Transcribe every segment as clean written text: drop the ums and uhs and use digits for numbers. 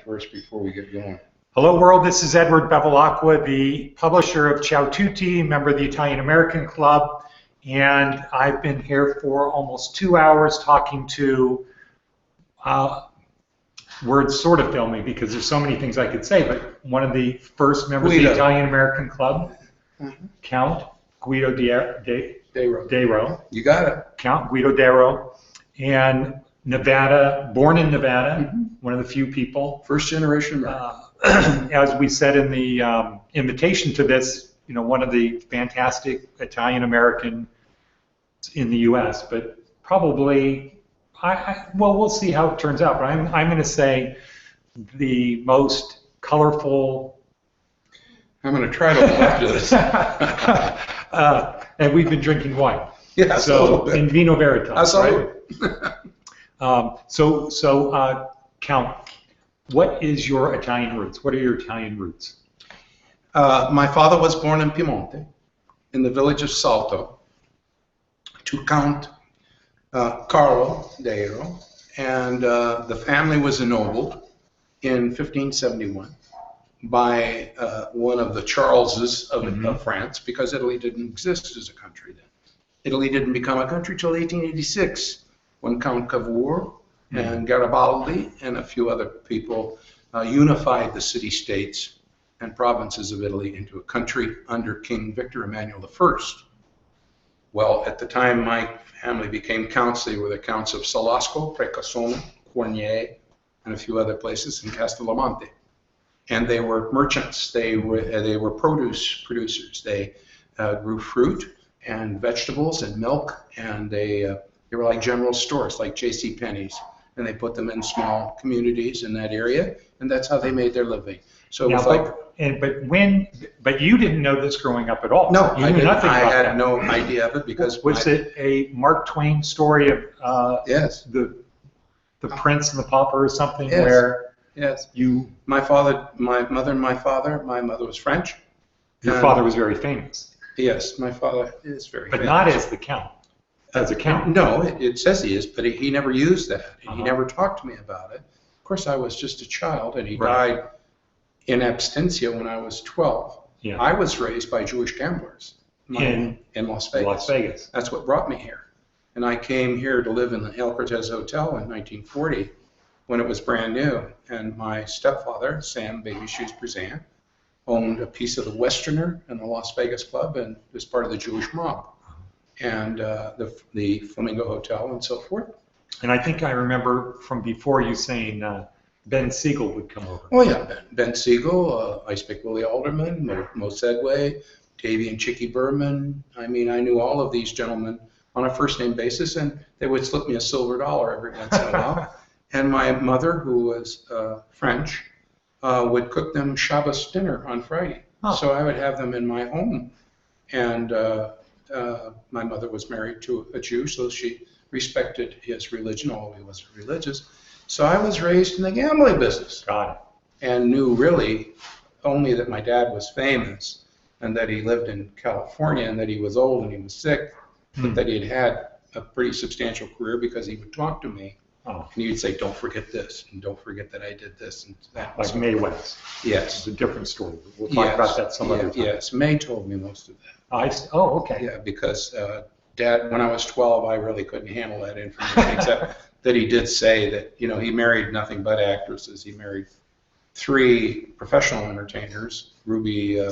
first before we get going. Hello world, this is Edward Bevilacqua, the publisher of Ciao Tutti, member of the Italian American Club, and I've been here for almost 2 hours talking to, words sort of fail me because there's so many things I could say, but one of the first members of the Italian American Club, Count Guido Deiro. You got it. Count Guido Deiro, and Nevada, born in Nevada, one of the few people. First generation American. As we said in the invitation to this, you know, one of the fantastic Italian Americans in the U.S., but probably, well, we'll see how it turns out, but I'm going to say the most colorful. I'm going to try to watch this. And we've been drinking wine. Yeah, so in vino veritas, right? Count, what is your Italian roots? What are your Italian roots? My father was born in Piemonte, in the village of Salto, to Count Carlo Deiro, and the family was ennobled in 1571 by one of the Charleses of France, because Italy didn't exist as a country then. Italy didn't become a country till 1886, when Count Cavour and Garibaldi and a few other people unified the city-states and provinces of Italy into a country under King Victor Emmanuel I. Well, at the time my family became counts, they were the counts of Salasco, Precasone, Cornier, and a few other places in Castellamonte. And they were merchants. They were produce producers. They grew fruit and vegetables and milk, and they were like general stores, like J.C. Penney's, and they put them in small communities in that area, and that's how they made their living. So now, but you didn't know this growing up at all. No, I knew nothing about that. I had no idea of it because was it a Mark Twain story of yes, the Prince and the Pauper or something? Yes. Where yes, you, my father, my mother, and my father. My mother was French. Your father was very famous. Yes, my father is very famous. But not as the Count. As a Count. No, it says he is, but he never used that. He never talked to me about it. Of course, I was just a child, and he died in absentia when I was 12. Yeah. I was raised by Jewish gamblers in Las Vegas. Las Vegas. That's what brought me here. And I came here to live in the El Cortez Hotel in 1940 when it was brand new. And my stepfather, Sam Baby Shoes Brazan, owned a piece of the Westerner and the Las Vegas Club and was part of the Jewish mob. And the Flamingo Hotel and so forth. And I think I remember from before you saying Ben Siegel would come over. Oh yeah, Ben Siegel, Icepick Willie Alderman, Mo Sedway, Davy and Chicky Berman. I mean, I knew all of these gentlemen on a first name basis, and they would slip me a silver dollar every once in a while. And my mother, who was French, would cook them Shabbos dinner on Friday. Oh. So I would have them in my home. And my mother was married to a Jew, so she respected his religion, although he wasn't religious. So I was raised in the gambling business. Got it. And knew really only that my dad was famous and that he lived in California and that he was old and he was sick, but that he had a pretty substantial career because he would talk to me. Oh. And he would say, don't forget this, and don't forget that I did this and that. Like Mae West. Yes. It's a different story. We'll talk about that some other time. Yes, Mae told me most of that. Oh, okay. Yeah, because Dad, when I was 12, I really couldn't handle that information, except that he did say that, you know, he married nothing but actresses. He married 3 professional entertainers, Ruby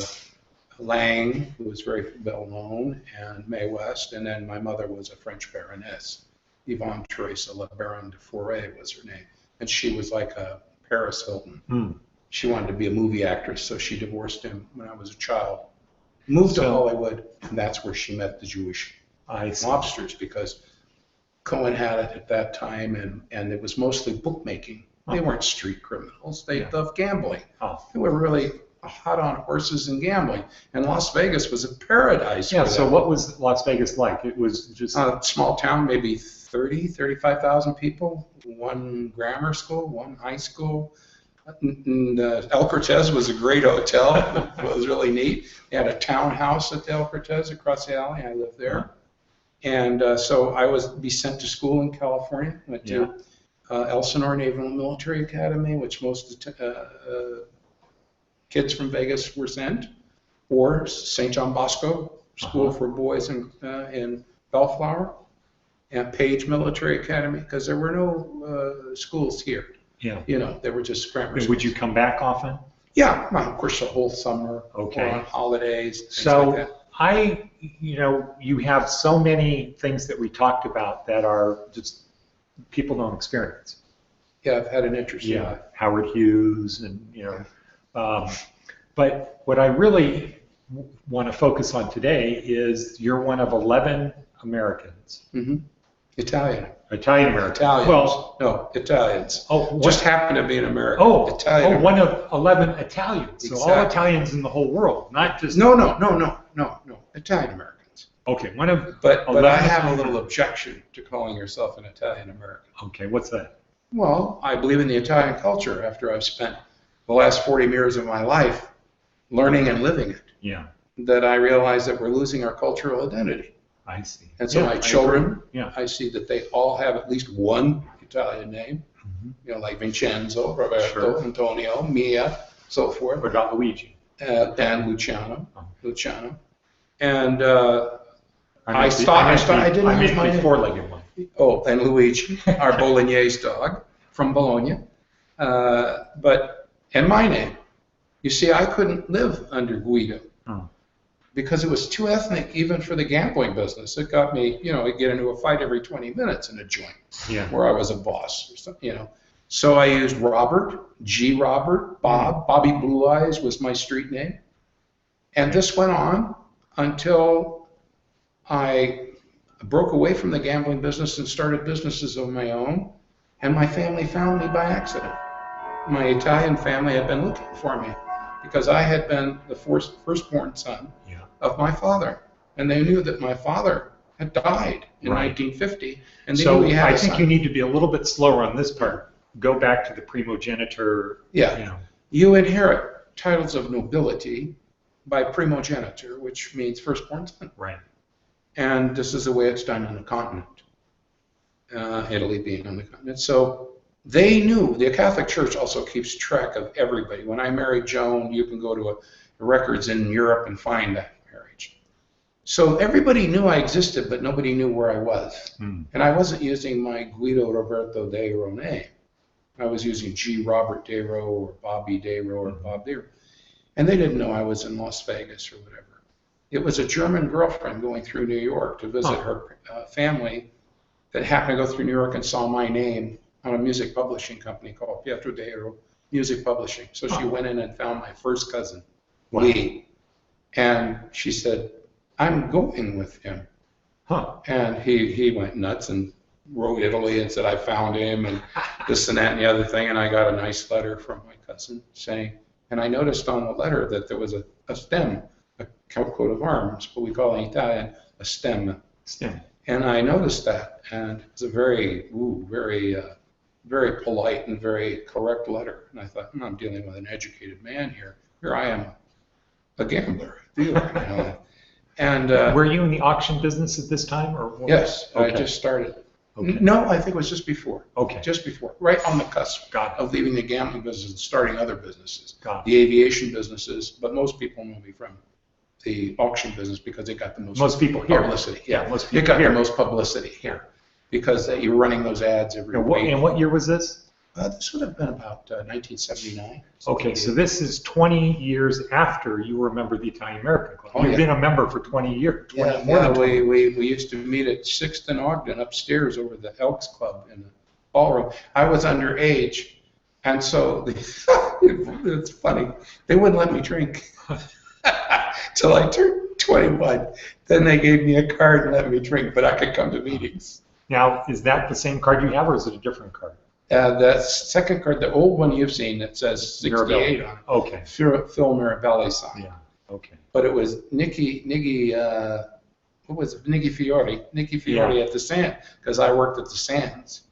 Lang, who was very well known, and Mae West, and then my mother was a French baroness. Yvonne Teresa La Baronne de Foray was her name, and she was like a Paris Hilton. She wanted to be a movie actress, so she divorced him when I was a child. Moved to Hollywood, and that's where she met the Jewish mobsters, because Cohen had it at that time, and it was mostly bookmaking. They weren't street criminals. They loved gambling. They were really hot on horses and gambling. And Las Vegas was a paradise. Yeah, so what was Las Vegas like? It was just a small town, maybe 35,000 people, 1 grammar school, 1 high school. And El Cortez was a great hotel. It was really neat. They had a townhouse at the El Cortez across the alley. I lived there. And so I would be sent to school in California. Went to Elsinore Naval and Military Academy, which most kids from Vegas were sent, or St. John Bosco School for Boys in Bellflower, and Page Military Academy, because there were no schools here. Yeah. You know, they were just grammar schools. Would you come back often? Yeah, well, of course, the whole summer, Okay. or on holidays, things So like that. you have so many things that we talked about that are just people don't experience. Yeah, I've had an interesting life. Howard Hughes, and but what I really want to focus on today is you're one of 11 Americans. Mm-hmm. Italian. Italian Americans. Italians. Well, no, Italians. Oh, just happen to be an American. Italian. One of 11 Italians. So Exactly. all Italians in the whole world, not just. No. Italian Americans. Okay, one of. But 11 I have a Italian. little objection to calling yourself an Italian American. Okay, what's that? Well, I believe in the Italian culture after I've spent the last 40 years of my life learning and living it. Yeah. That I realize that we're losing our cultural identity. I see. And so my children, Yeah. I see that they all have at least one Italian name, like Vincenzo, Roberto, Antonio, Mia, so forth. What about Luigi? And Luciano. And I didn't use my the four-legged one. Oh, and Luigi, our Bolognese dog from Bologna. And my name. You see, I couldn't live under Guido. Because it was too ethnic, even for the gambling business. It got me, I'd get into a fight every 20 minutes in a joint where I was a boss or something, So I used Robert, G. Robert, Bob. Bobby Blue Eyes was my street name. And this went on until I broke away from the gambling business and started businesses of my own. And my family found me by accident. My Italian family had been looking for me because I had been the firstborn son of my father. And they knew that my father had died in 1950. And they knew he had a son. I think you need to be a little bit slower on this part. Go back to the primogeniture. Yeah. You inherit titles of nobility by primogeniture, which means firstborn son. Right. And this is the way it's done on the continent, Italy being on the continent. So they knew. The Catholic Church also keeps track of everybody. When I married Joan, you can go to records in Europe and find that marriage. So everybody knew I existed, but nobody knew where I was. And I wasn't using my Guido Roberto Deiro name. I was using G. Robert Deiro or Bobby Deiro or Bob Deiro. And they didn't know I was in Las Vegas or whatever. It was a German girlfriend going through New York to visit her family that happened to go through New York and saw my name on a music publishing company called Pietro Deiro Music Publishing. So she went in and found my first cousin, Lee. And she said, I'm going with him. And he went nuts and wrote Italy and said, I found him and this and that and the other thing. And I got a nice letter from my cousin saying, and I noticed on the letter that there was a stem, a coat of arms, what we call in Italian a stem. And I noticed that, and it was a very polite and very correct letter. And I thought, I'm dealing with an educated man here. Here I am, a gambler, a dealer. And were you in the auction business at this time, or what? Yes, Okay. I just started. Okay. No, I think it was just before. Okay. Just before, right on the cusp of leaving the gambling business and starting other businesses, the aviation businesses. But most people know me from the auction business because it got the most people here. Publicity. Most people it got here. the most publicity here because you're running those ads every week. And what year was this? This would have been about 1979. Okay, so this is 20 years after you were a member of the Italian American Club. You've been a member for 20 years. More than 20. We used to meet at 6th and Ogden upstairs over the Elks Club in the ballroom. I was underage, and so it's funny. They wouldn't let me drink till I turned 21. Then they gave me a card and let me drink, but I could come to meetings. Now, is that the same card you have, or is it a different card? The second card, the old one you've seen, that says 68 on it. Okay. Phil Mirabelli signed. Yeah. Okay. But it was Nicky Fiore at the Sand, because I worked at the Sands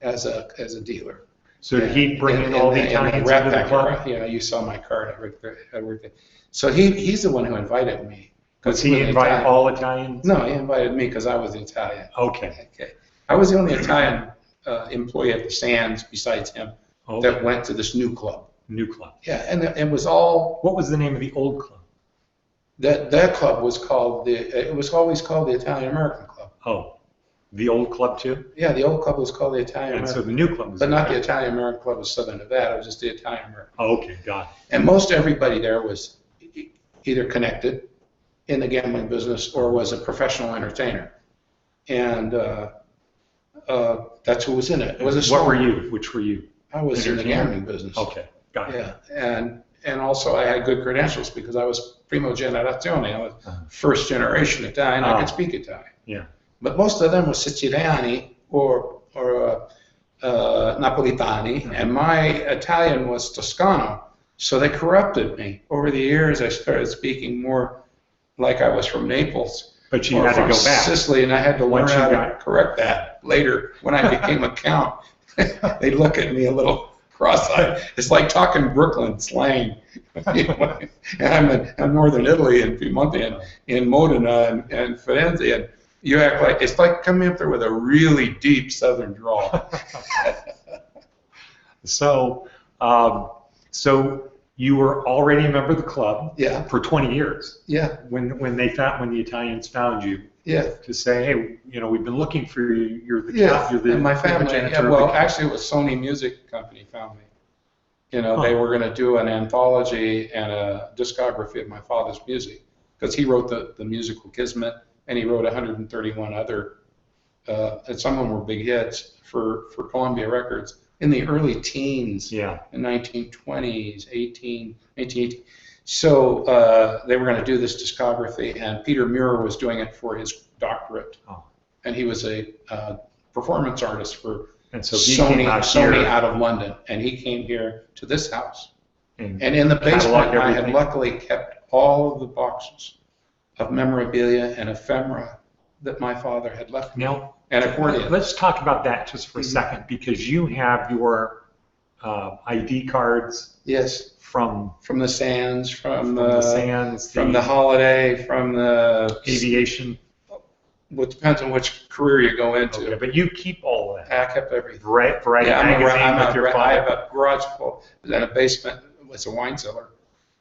as a dealer. So did he bring in all the Italians into the club? You saw my card. I worked there. So he's the one who invited me. Does he invite all Italians? No, he invited me because I was Italian. Okay. I was the only Italian employee at the Sands besides him that went to this new club. New club. Yeah, and it was all. What was the name of the old club? That club was called it was always called the Italian American Club. Oh, the old club too? Yeah, the old club was called the Italian American. And so the new club was. But not the Italian American Club of Southern Nevada. It was just the Italian American. Oh, okay, got it. And most everybody there was either connected in the gambling business or was a professional entertainer, and that's who was in it. It was a what were you? Which were you? I was in the gambling business. Okay, got it. Yeah, and also I had good credentials because I was primo generazione. I was first generation Italian. I could speak Italian. Yeah. But most of them were Siciliani or Napolitani, and my Italian was Toscano. So they corrupted me. Over the years, I started speaking more like I was from Naples. But you had to go back. Sicily, and I had to learn how to correct that later when I became a count. They look at me a little cross-eyed. It's like talking Brooklyn slang. And I'm in northern Italy, in Piemonte, and in Modena, and Firenze, and you act like it's like coming up there with a really deep southern drawl. So you were already a member of the club for 20 years. Yeah. When the Italians found you. Yeah. To say, hey, we've been looking for you. You're the and my family. Well, actually, it was Sony Music Company found me. They were going to do an anthology and a discography of my father's music because he wrote the musical Kismet, and he wrote 131 other, and some of them were big hits for Columbia Records in the early teens, in 1920s, 1918. So they were going to do this discography, and Peter Muir was doing it for his doctorate, and he was a performance artist for Sony out of London, and he came here to this house, and in the basement I had luckily kept all of the boxes of memorabilia and ephemera that my father had left me. Now, and accordion. Let's talk about that just for a second, because you have your ID cards. Yes. From the Sands, from the Sands, from the Holiday, from the Aviation. Well, it depends on which career you go into. Okay, but you keep all of that. I kept everything. Variety magazine with your father. I have a garage full, and a basement was a wine cellar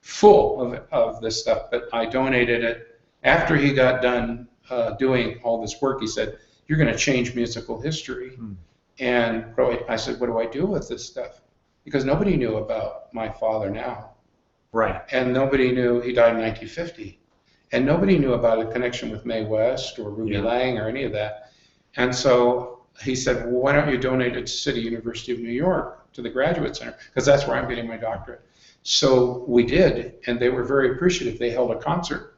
full of this stuff. But I donated it after he got done doing all this work. He said, "You're going to change musical history." And I said, "What do I do with this stuff?" Because nobody knew about my father now. Right. And nobody knew he died in 1950. And nobody knew about a connection with Mae West or Ruby Lang or any of that. And so he said, well, why don't you donate it to City University of New York, to the Graduate Center, because that's where I'm getting my doctorate. So we did, and they were very appreciative. They held a concert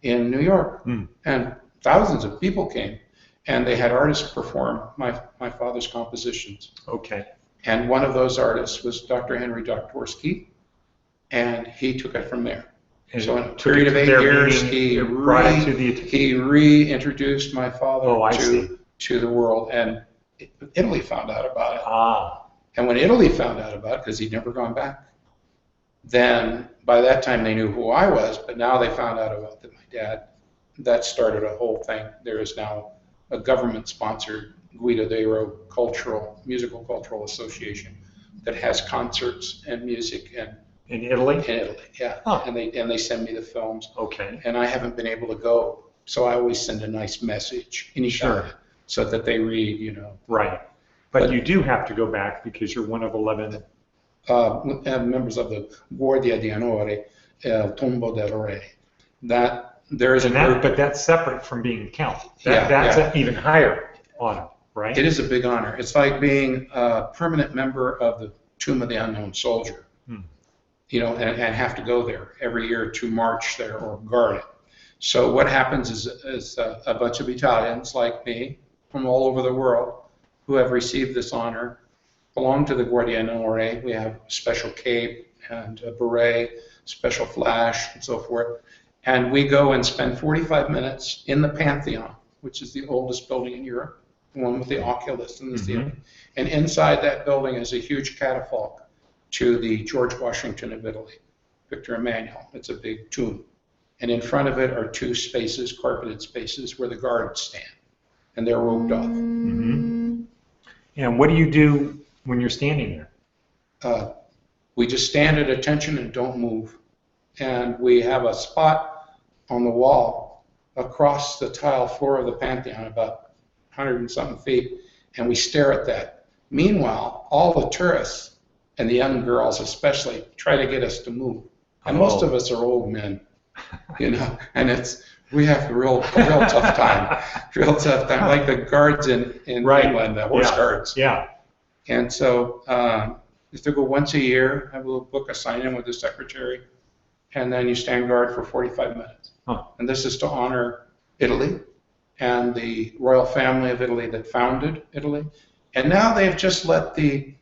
in New York, and thousands of people came, and they had artists perform my father's compositions. Okay. And one of those artists was Dr. Henry Doktorsky, and he took it from there. And so in a period of 8 years, he reintroduced my father to the world, and Italy found out about it. And when Italy found out about it, because he'd never gone back, then by that time they knew who I was, but now they found out about my dad. That started a whole thing. There is now a government-sponsored Guido Deiro musical cultural association that has concerts and music and in Italy? In Italy, yeah. Huh. And they send me the films. Okay. And I haven't been able to go, so I always send a nice message in Italian so that they read, Right. But you do have to go back because you're one of 11 members of the Guardia di Onore, Tombo del Re. But that's separate from being a count. That's an even higher honor, right? It is a big honor. It's like being a permanent member of the Tomb of the Unknown Soldier. And have to go there every year to march there or guard it. So what happens is a bunch of Italians like me from all over the world who have received this honor belong to the Guardia di Onore. We have a special cape and a beret, special flash, and so forth. And we go and spend 45 minutes in the Pantheon, which is the oldest building in Europe, the one with the oculus in the ceiling. And inside that building is a huge catafalque to the George Washington of Italy, Victor Emmanuel. It's a big tomb. And in front of it are 2 spaces, carpeted spaces, where the guards stand. And they're roped off. And what do you do when you're standing there? We just stand at attention and don't move. And we have a spot on the wall across the tile floor of the Pantheon, about 100 and something feet, and we stare at that. Meanwhile, all the tourists, and the young girls especially, try to get us to move. And most of us are old men, you know, and we have a real tough time, like the guards in England, the horse guards. Yeah. And so you have to go once a year, have a little book, a sign-in with the secretary, and then you stand guard for 45 minutes. Huh. And this is to honor Italy and the royal family of Italy that founded Italy. And now they've just let the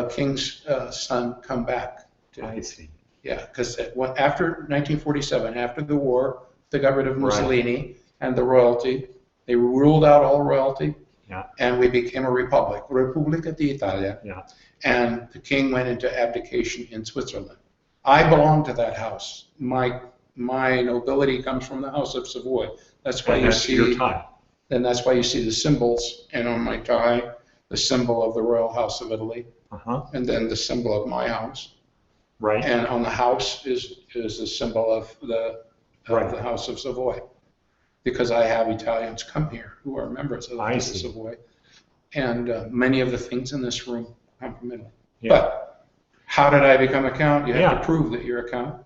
king's son come back. I see. Yeah, because after 1947, after the war, the government of Mussolini and the royalty, they ruled out all royalty, and we became a republic, Repubblica d'Italia. Yeah. And the king went into abdication in Switzerland. I belong to that house. My nobility comes from the House of Savoy. That's why you see your tie. And that's why you see the symbols, and on my tie, the symbol of the Royal House of Italy, and then the symbol of my house. Right. And on the house is the symbol of the House of Savoy, because I have Italians come here who are members of the House of Savoy, and many of the things in this room come from Italy. Yeah. But how did I become a count? You have to prove that you're a count.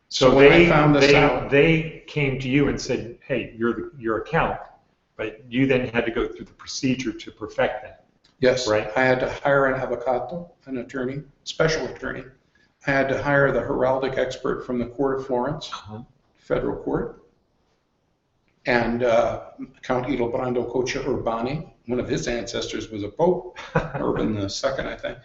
So when I found this out, they came to you and said, "Hey, you're a count," but you then had to go through the procedure to perfect that. Yes. Right. I had to hire an avvocato, an attorney, special attorney. I had to hire the heraldic expert from the Court of Florence, federal court, and Count Ildebrando Coccia Urbani. One of his ancestors was a pope, Urban II, I think.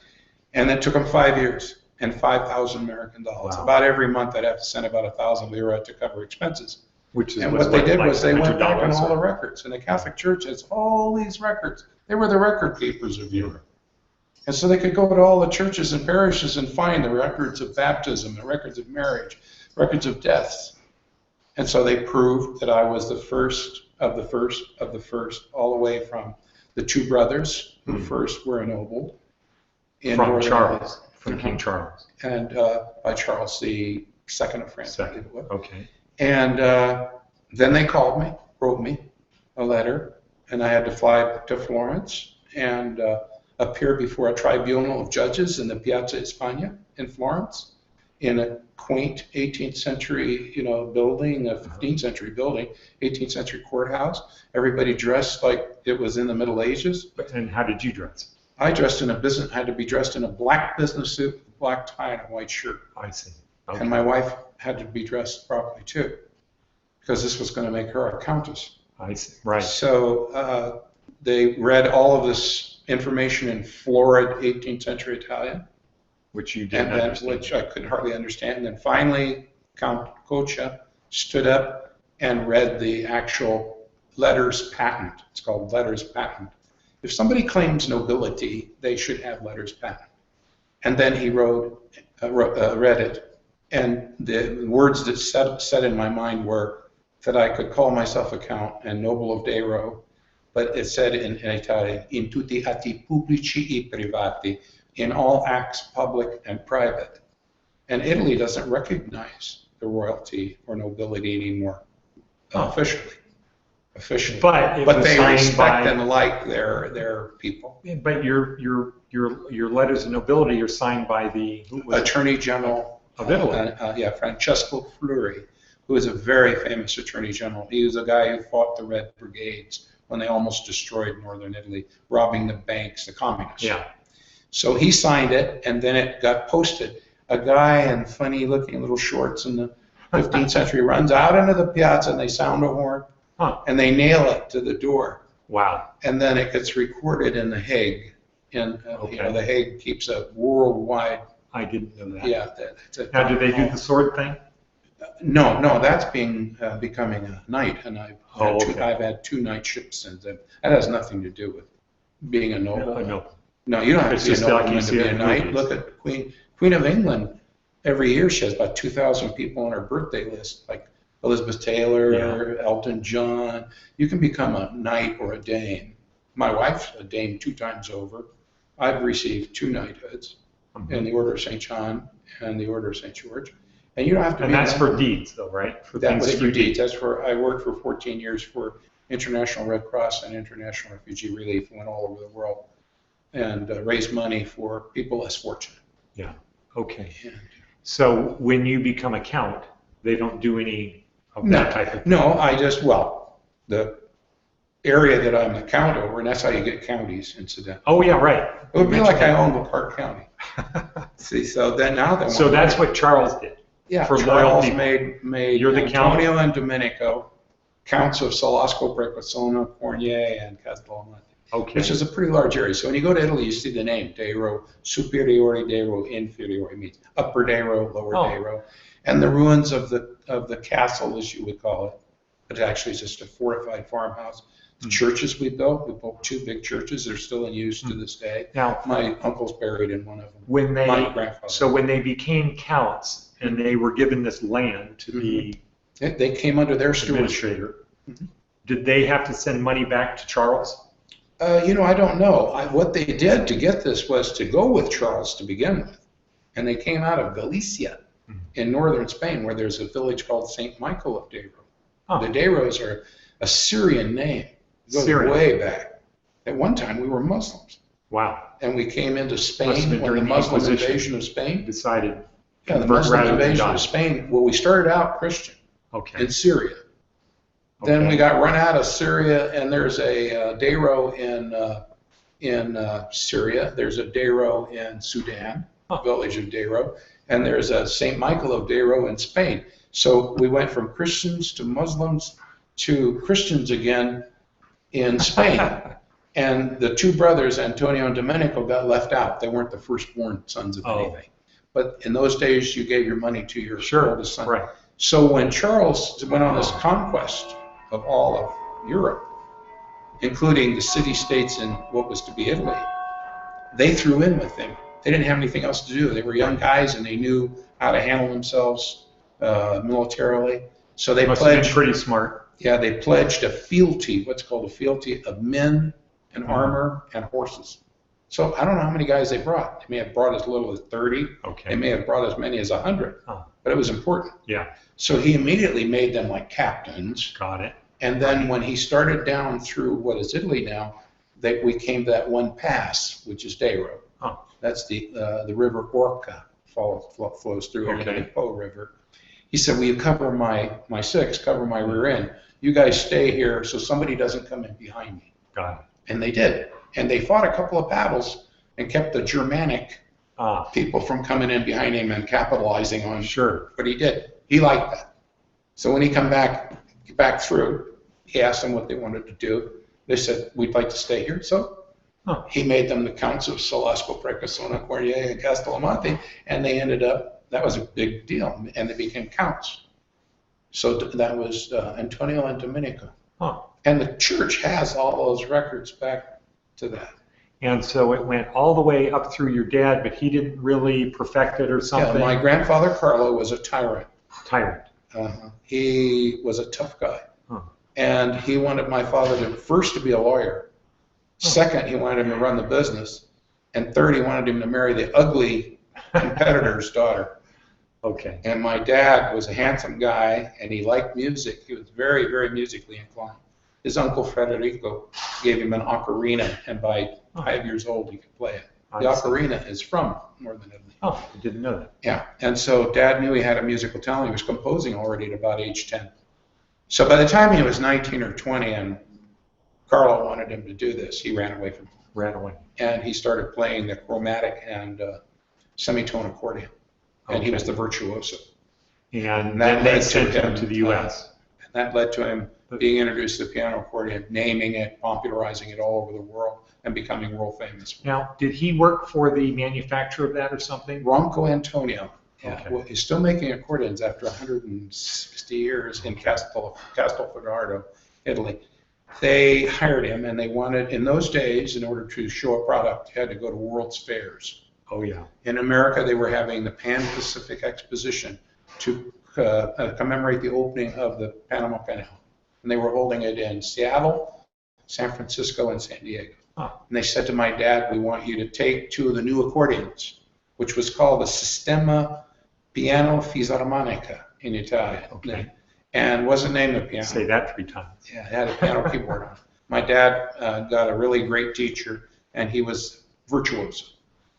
And it took him 5 years and 5,000 American dollars. Wow. About every month I'd have to send about 1,000 lira to cover expenses. And what they did was they went back on all the records. And the Catholic Church has all these records. They were the record keepers of Europe. And so they could go to all the churches and parishes and find the records of baptism, the records of marriage, records of deaths. And so they proved that I was the first of the first of the first, all the way from the two brothers who first were ennobled. From Charles, from King Charles. And by Charles II of France. Okay. And then they called me, wrote me a letter, and I had to fly to Florence and appear before a tribunal of judges in the Piazza España in Florence, in a quaint 18th century, building, a 15th century building, 18th century courthouse. Everybody dressed like it was in the Middle Ages. And how did you dress? I had to be dressed in a black business suit, black tie, and a white shirt. I see. Okay. And my wife had to be dressed properly too, because this was going to make her a countess. I see. Right. So they read all of this information in florid 18th century Italian, which you didn't understand. Which I could hardly understand. And then finally, Count Coccia stood up and read the actual letters patent. It's called letters patent. If somebody claims nobility, they should have letters patent. And then he read it. And the words that set in my mind were that I could call myself a count and noble of Deiro, but it said in Italian, in tutti atti pubblici e privati, in all acts public and private. And Italy doesn't recognize the royalty or nobility anymore, officially. But they respect and like their people. But your letters of nobility are signed by the Attorney General of Italy. Francesco Fleury, who is a very famous Attorney General. He was a guy who fought the Red Brigades when they almost destroyed northern Italy, robbing the banks, the communists. Yeah. So he signed it, and then it got posted. A guy in funny-looking little shorts in the 15th century runs out into the piazza, and they sound a horn, and they nail it to the door. Wow. And then it gets recorded in The Hague. And The Hague keeps a worldwide. I didn't know that. Yeah. Now, do they do the sword thing? No, that's becoming a knight, and I've had 2 knightships since then. That has nothing to do with being a noble. No, you don't have to be a nobleman to be a knight. Look at Queen of England. Every year she has about 2,000 people on her birthday list, like Elizabeth Taylor, Elton John. You can become a knight or a dame. My wife, a dame 2 times over. I've received 2 knighthoods in the Order of St. John and the Order of St. George. And you don't have to And that's for deeds, though, right? For that things was for through deeds. That's for, I worked for 14 years for International Red Cross and International Refugee Relief. Went all over the world and raised money for people less fortunate. Yeah. Okay. And, So when you become a count, they don't do any of that type of thing? No, I just, well, the area that I'm the count over, and that's how you get counties, incidentally. Oh, yeah, right. It would be like I owned a Park County. See, so then now they So that's what Charles did. yeah, for Charles loyalty. made You're the count? Antonio and Domenico counts of Salasco, Precosona, Fournier, and Castellamante, Okay. which is a pretty large area. So when you go to Italy, you see the name Deiro, Superiore Deiro, Inferiore, means upper Deiro, lower Deiro, and the ruins of the castle, as you would call it, but actually it's just a fortified farmhouse. The churches we built 2 big churches. They're still in use to this day. Now, My uncle's buried in one of them. when they My grandfather. so when they became counts and they were given this land to be They came under their stewardship. administrator, did they have to send money back to Charles? You know, I don't know. What they did to get this was to go with Charles to begin with. And they came out of Galicia in northern Spain, where there's a village called St. Michael of Deiro. The Deiros are a Syrian name. It goes Syrian. way back. At one time, we were Muslims. Wow. And we came into Must have Spain been when the during the Muslim Inquisition. invasion of Spain. Decided Yeah, the convert Muslim rather than invasion die. of Spain. Well, we started out Christian Okay. in Syria. Then Okay. we got run out of Syria, and there's a Deiro in Syria. There's a Deiro in Sudan, village of Deiro, and there's a St. Michael of Deiro in Spain. So we went from Christians to Muslims to Christians again in Spain. And the 2 brothers, Antonio and Domenico, got left out. They weren't the firstborn sons of anything. But in those days, you gave your money to your oldest son. Right. So when Charles went on this conquest of all of Europe, including the city-states in what was to be Italy, they threw in with him. They didn't have anything else to do. They were young guys, and they knew how to handle themselves militarily. So they Must have pledged. been pretty smart. Yeah, they pledged a fealty, what's called a fealty of men and armor and horses. So I don't know how many guys they brought. They may have brought as little as 30. Okay. They may have brought as many as 100. Oh. But it was important. Yeah. So he immediately made them like captains. Got it. And then when he started down through what is Italy now, we came to that one pass, which is Deiro. Huh. That's the river Orca flows through into Okay. the Po River. He said, will you cover my 6, cover my rear end? You guys stay here so somebody doesn't come in behind me. Got it. And they did. And they fought a couple of battles and kept the Germanic people from coming in behind him and capitalizing on what he did. He liked that. So when he come back through, he asked them what they wanted to do. They said, we'd like to stay here. So he made them the counts of Salasco, Precosona, Fournier, and Castellamante, and they ended up, that was a big deal, and they became counts. So that was Antonio and Domenico. And the church has all those records back to that. And so it went all the way up through your dad, but he didn't really perfect it or something? Yeah, my grandfather, Carlo, was a tyrant. Tyrant. He was a tough guy. And he wanted my father to first to be a lawyer. Second, he wanted him to run the business. And third, he wanted him to marry the ugly competitor's daughter. Okay. And my dad was a handsome guy, and he liked music. He was very, very musically inclined. His uncle Federico gave him an ocarina, and by 5 years old, he could play it. The ocarina is from Northern Italy. Oh, I didn't know that. Yeah, and so Dad knew he had a musical talent. He was composing already at about age 10. So by the time he was 19 or 20 and Carlo wanted him to do this, he ran away from him. Ran away. And he started playing the chromatic and semitone accordion. And he was the virtuoso. And then they sent him to the U.S. And that led to him being introduced to the piano accordion, naming it, popularizing it all over the world, and becoming world famous. Now, did he work for the manufacturer of that or something? Ronco Antonio. Yeah, Okay. well, he's still making accordions after 160 years in Castelfidardo, Italy. They hired him, and they wanted, in those days, in order to show a product, you had to go to World's Fairs. Oh, yeah. In America, they were having the Pan-Pacific Exposition to commemorate the opening of the Panama Canal. And they were holding it in Seattle, San Francisco and San Diego. Huh. And they said to my dad, we want you to take 2 of the new accordions, which was called the Sistema Piano Fisarmonica in Italian. Okay. And wasn't named the piano. Say that 3 times. Yeah, it had a piano keyboard on it. My dad got a really great teacher, and he was virtuoso.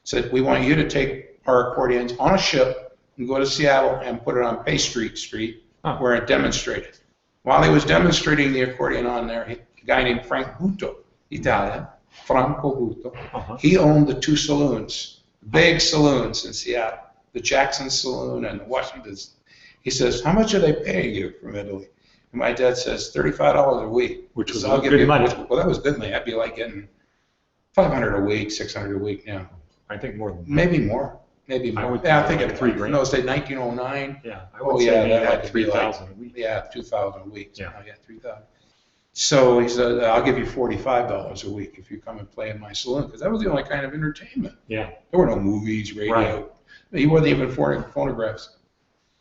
Said, we want you to take our accordions on a ship and go to Seattle and put it on Bay Street, where it demonstrated. While he was demonstrating the accordion on there, a guy named Frank Buto, Italian, Franco Buto, he owned the 2 saloons, big saloons in Seattle, the Jackson Saloon and the Washington's. He says, how much are they paying you from Italy? And my dad says, $35 a week. Which was good money. Well, that was good money. I'd be like getting $500 a week, $600 a week now. I think more than that. Maybe more. Maybe more. I think at $3,000. No, say 1909. Yeah, I would say maybe like 3,000 a week. Yeah, 2,000 a week. Yeah. 3,000. So he said, I'll give you $45 a week if you come and play in my saloon, because that was the only kind of entertainment. Yeah. There were no movies, radio. Right. He wasn't even phonographs.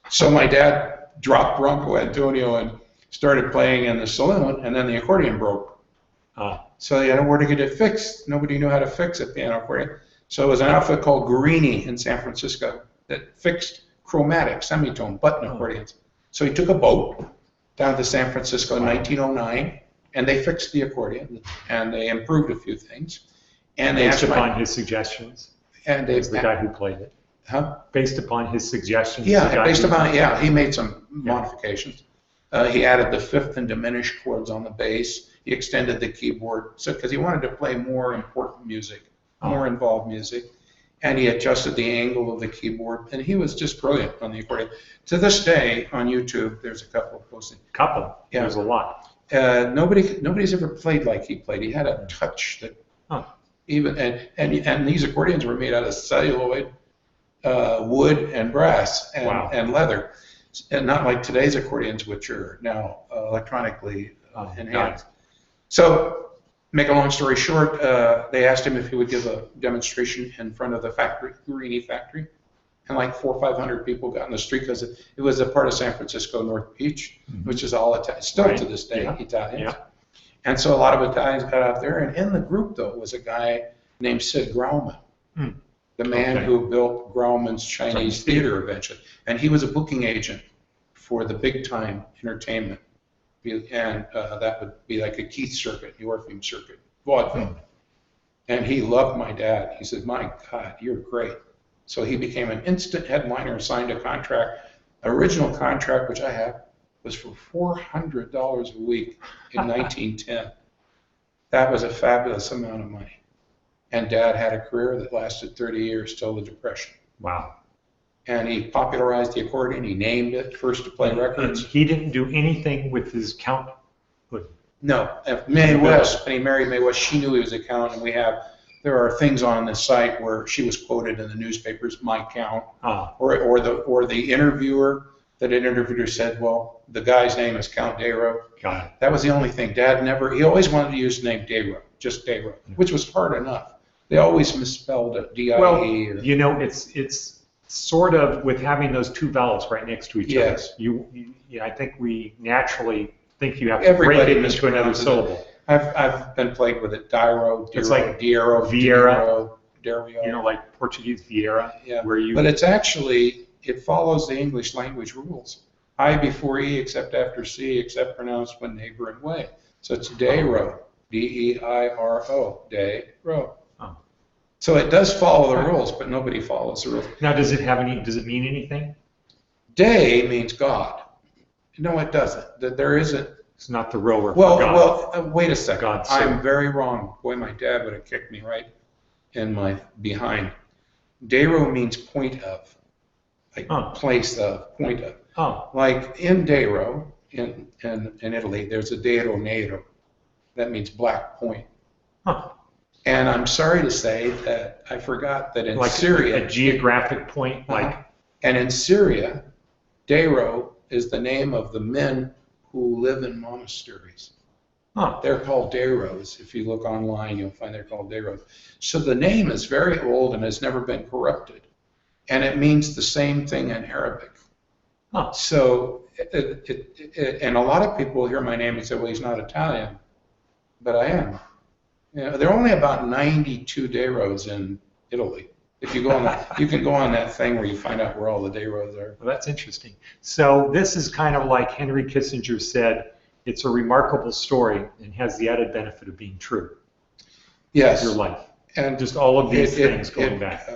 So my dad dropped Bronco Antonio and started playing in the saloon, and then the accordion broke. So he had nowhere to get it fixed. Nobody knew how to fix a piano accordion. So it was an outfit called Guarini in San Francisco that fixed chromatic, semitone, button accordions. So he took a boat down to San Francisco in 1909, and they fixed the accordion, and they improved a few things. And they based upon his suggestions. And they, the guy who played it. Huh? Based upon his suggestions. Yeah, based upon, yeah, he made some modifications. He added the fifth and diminished chords on the bass. He extended the keyboard, so because he wanted to play more important music, more involved music, and he adjusted the angle of the keyboard, and he was just brilliant on the accordion. To this day, on YouTube, there's a couple of postings. Couple? Yeah. There's a lot. Nobody's ever played like he played. He had a touch that even, and these accordions were made out of celluloid, wood and brass and leather, and not like today's accordions, which are now electronically enhanced. So, make a long story short, they asked him if he would give a demonstration in front of the factory, Guarini factory, and like 400 or 500 people got in the street because it was a part of San Francisco, North Beach, which is all Italian, still to this day, Italians. Yeah. And so a lot of Italians got out there, and in the group, though, was a guy named Sid Grauman, the man who built Grauman's Chinese Theater eventually. And he was a booking agent for the big-time entertainment. And that would be like a Keith circuit, the Orpheum circuit, vaudeville. And he loved my dad. He said, my God, you're great. So he became an instant headliner and signed a contract. Original contract, which I have, was for $400 a week in 1910. That was a fabulous amount of money. And Dad had a career that lasted 30 years till the Depression. Wow. And he popularized the accordion. He named it first to play records. And he didn't do anything with his Count. No. Mae West, when he married Mae West, she knew he was a Count, and there are things on the site where she was quoted in the newspapers, my Count, or the interviewer that an interviewer said, well, the guy's name is Count Deiro. Got it. That was the only thing. Dad he always wanted to use the name Deiro, just Deiro, which was hard enough. They always misspelled it, D-I-E. Well, you know, it's sort of with having those 2 vowels right next to each other. You, I think we naturally think you have to break it into another syllable. I've been plagued with it. Deiro, it's like Deiro, Vieira, Deiro. You know, like Portuguese Vieira. Yeah. Where but it's actually, it follows the English language rules. I before E, except after C, except pronounced when neighbor and way. So it's Deiro, D-E-I-R-O, Deiro. So it does follow the rules, but nobody follows the rules. Now, does it mean anything? Day means God. No, it doesn't. There isn't. It's not the real word for God. Well, wait a second. God, I'm very wrong. Boy, my dad would have kicked me right in my behind. Deiro means point of, like place of, point of. Like in Deiro, in Italy, there's a Deiro Nero. That means black point. And I'm sorry to say that I forgot that in like Syria, a geographic point, and in Syria, Deiro is the name of the men who live in monasteries. They're called Deiros. If you look online, you'll find they're called Deiros. So the name is very old and has never been corrupted, and it means the same thing in Arabic. So, and a lot of people hear my name and say, "Well, he's not Italian." but I am. You know, there are only about 92 Deiros in Italy. If you go on that, you can go on that thing where you find out where all the Deiros are. Well, that's interesting. So this is kind of like Henry Kissinger said, it's a remarkable story and has the added benefit of being true. Yes. Your life. And just all of these things going back.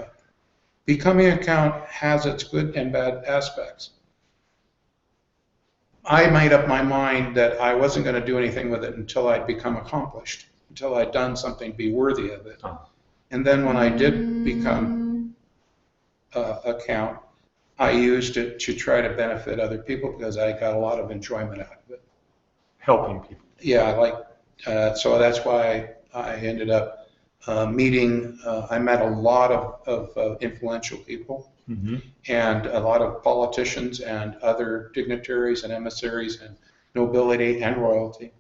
Becoming a Count has its good and bad aspects. I made up my mind that I wasn't going to do anything with it until I'd become accomplished, until I'd done something to be worthy of it. Oh. And then when I did become a Count, I used it to try to benefit other people because I got a lot of enjoyment out of it. Helping people. Yeah, so that's why I ended up meeting, I met a lot of influential people, mm-hmm. and a lot of politicians and other dignitaries and emissaries and nobility and royalty.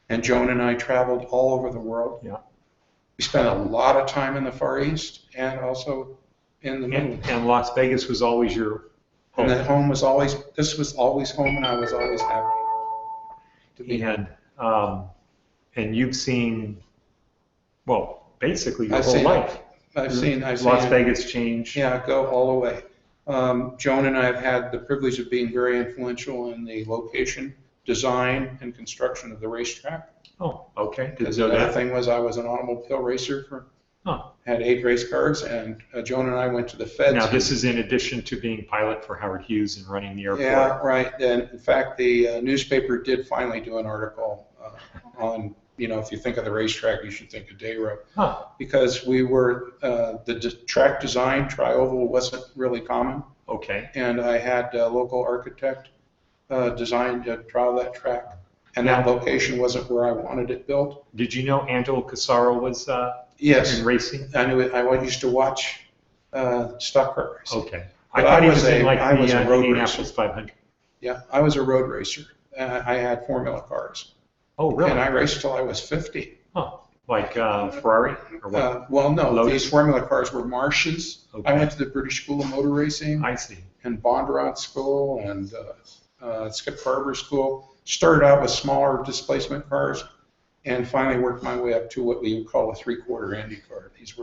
And Joan and I traveled all over the world. Yeah. We spent a lot of time in the Far East and also in the Middle East. And Las Vegas was always your home. And that home was always, this was always home, and I was always happy to be here. And you've seen, well, basically your whole life. I've seen Las Vegas change. Yeah, go all the way. Joan and I have had the privilege of being very influential in the location, design, and construction of the racetrack. Oh, okay. Because the other thing was I was an automobile racer had 8 race cars, and Joan and I went to the feds. Now this is in addition to being pilot for Howard Hughes and running the airport. Yeah, right. And in fact, the newspaper did finally do an article on, you know, if you think of the racetrack, you should think of Deiro. Huh. Because we were, the track design, tri-oval, wasn't really common. Okay. And I had a local architect design to draw that track. And that location wasn't where I wanted it built. Did you know Angelo Casaro was yes. in racing? I knew it. I used to watch stock car racing. Okay. I was a Indianapolis 500. Yeah, I was a road racer. I had formula cars. Oh, really? And I raced till I was 50. Huh. Like Ferrari? Or what? Well, no. Lotus? These formula cars were Marshes. Okay. I went to the British School of Motor Racing. I see. And Bondurant School and Skip Barber School. Started out with smaller displacement cars, and finally worked my way up to what we would call a 3/4 Indy car. These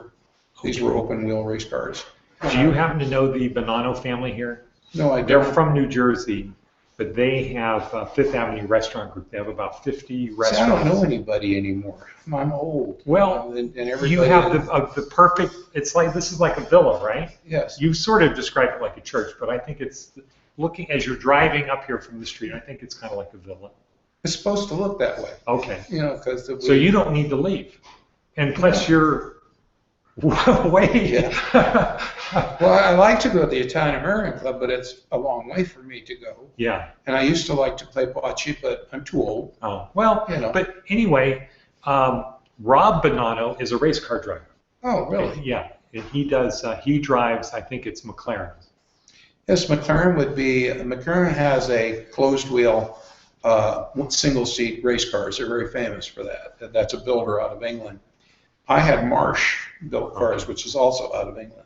were open wheel race cars. Do you happen to know the Bonanno family here? No, I don't. They're from New Jersey, but they have Fifth Avenue Restaurant Group. They have about 50 restaurants. See, I don't know anybody anymore. I'm old. Well, and everybody you have the perfect. It's like this is like a villa, right? Yes. You sort of described it like a church, but I think it's. Looking as you're driving up here from the street, I think it's kind of like a villa. It's supposed to look that way. Okay. You know, because so you don't need to leave, and plus you're way. Yeah. Well, I like to go to the Italian American Club, but it's a long way for me to go. Yeah. And I used to like to play bocce, but I'm too old. Oh well. You know. But anyway, Rob Bonanno is a race car driver. Oh, really? Yeah. And he does. He drives. I think it's McLaren. Yes, McLaren has a closed wheel, single seat race cars. They're very famous for that. That's a builder out of England. I had Marsh built cars, which is also out of England.